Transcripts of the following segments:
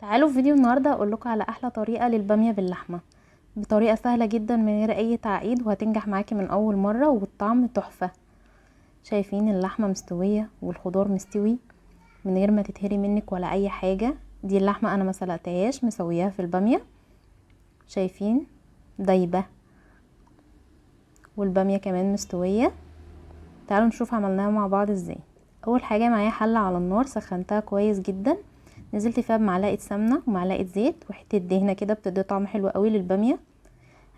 تعالوا في فيديو النهارده اقول لكم على احلى طريقه للباميه باللحمه بطريقه سهله جدا من غير اي تعقيد، وهتنجح معاكي من اول مره والطعم تحفه. شايفين اللحمه مستويه والخضار مستوي من غير ما تتهري منك ولا اي حاجه. دي اللحمه انا ما سلقتهاش، مسوياها في الباميه. شايفين دايبه، والباميه كمان مستويه. تعالوا نشوف عملناها مع بعض ازاي. اول حاجه معايا حله على النار، سخنتها كويس جدا، نزلت فيها بمعلقه سمنه ومعلقه زيت وحته دهنه كده، بتدي طعم حلو قوي للباميه.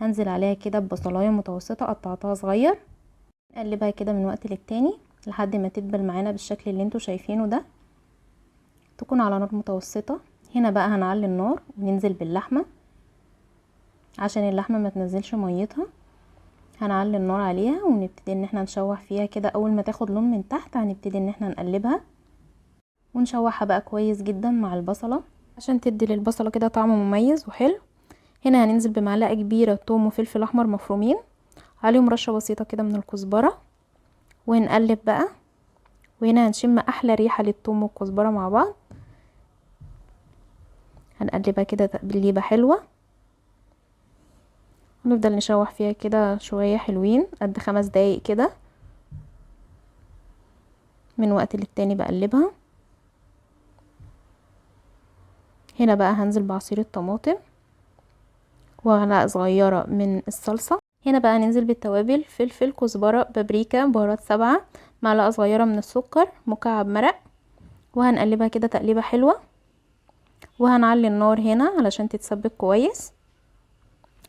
هنزل عليها كده ببصلايه متوسطه قطعتها صغير، نقلبها كده من وقت للتاني لحد ما تدبل معانا بالشكل اللي انتوا شايفينه ده، تكون على نار متوسطه. هنا بقى هنعلي النار وننزل باللحمه عشان اللحمه ما تنزلش ميتها. هنعلي النار عليها ونبتدي ان احنا نشوح فيها كده. اول ما تاخد لون من تحت هنبتدي ان احنا نقلبها ونشوحها بقى كويس جدا مع البصله عشان تدي للبصله كده طعم مميز وحلو. هنا هننزل بمعلقه كبيره توم وفلفل احمر مفرومين، عليهم رشه بسيطه كده من الكزبره، وهنقلب بقى. وهنا هنشم احلى ريحه للثوم والكزبره مع بعض. هنقلبها كده تقليبه حلوه، ونفضل نشوح فيها كده شويه حلوين قد 5 دقايق كده. من وقت للتاني بقلبها. هنا بقى هنزل بعصير الطماطم ومعلقه صغيره من الصلصه. هنا بقى ننزل بالتوابل، فلفل، كزبره، بابريكا، بهارات 7، معلقه صغيره من السكر، مكعب مرق. وهنقلبها كده تقليبه حلوه، وهنعلي النار هنا علشان تتسبك كويس.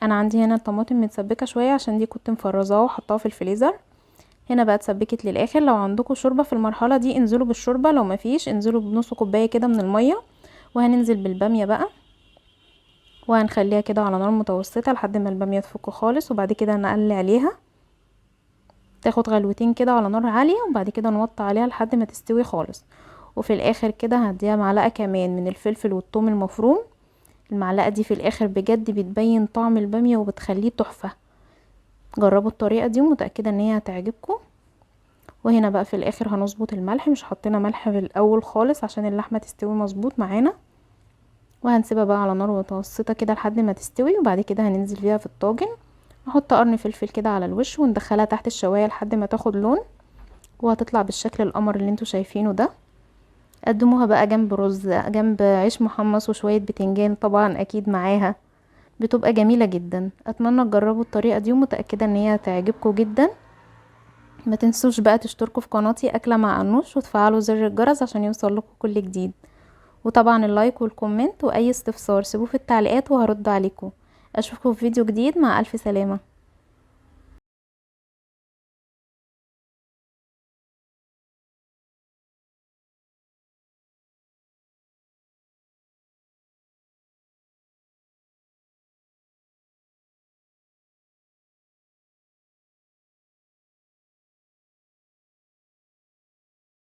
انا عندي هنا الطماطم متسبكه شويه عشان دي كنت مفرزاها وحطاها في الفريزر. هنا بقى اتسبكت للاخر. لو عندكم شوربه في المرحله دي انزلوا بالشوربه، لو مفيش انزلوا بنص كوبايه كده من الميه. وهننزل بالباميه بقى، وهنخليها كده على نار متوسطه لحد ما الباميه تفك خالص، وبعد كده نقلي عليها تاخد غلوتين كده على نار عاليه، وبعد كده نوطي عليها لحد ما تستوي خالص. وفي الاخر كده هديها معلقه كمان من الفلفل والثوم المفروم. المعلقه دي في الاخر بجد بتبين طعم الباميه وبتخليه تحفه. جربوا الطريقه دي ومتاكده ان هي هتعجبكم. وهنا بقى في الاخر هنظبط الملح، مش حطينا ملح في الاول خالص عشان اللحمه تستوي مظبوط معانا. وهنسيبها بقى على نار متوسطه كده لحد ما تستوي، وبعد كده هننزل فيها في الطاجن. نحط قرن فلفل كده على الوش وندخلها تحت الشوايه لحد ما تاخد لون، وهتطلع بالشكل القمر اللي انتوا شايفينه ده. قدموها بقى جنب رز، جنب عيش محمص وشويه بتنجان طبعا اكيد معاها، بتبقى جميله جدا. اتمنى تجربوا الطريقه دي ومتاكده ان هي هتعجبكم جدا. ما تنسوش بقى تشتركوا في قناتي اكله مع انوش وتفعلوا زر الجرس عشان يوصل لكم كل جديد. وطبعا اللايك والكومنت، واي استفسار سيبوه في التعليقات وهرد عليكم. اشوفكم في فيديو جديد، مع الف سلامه.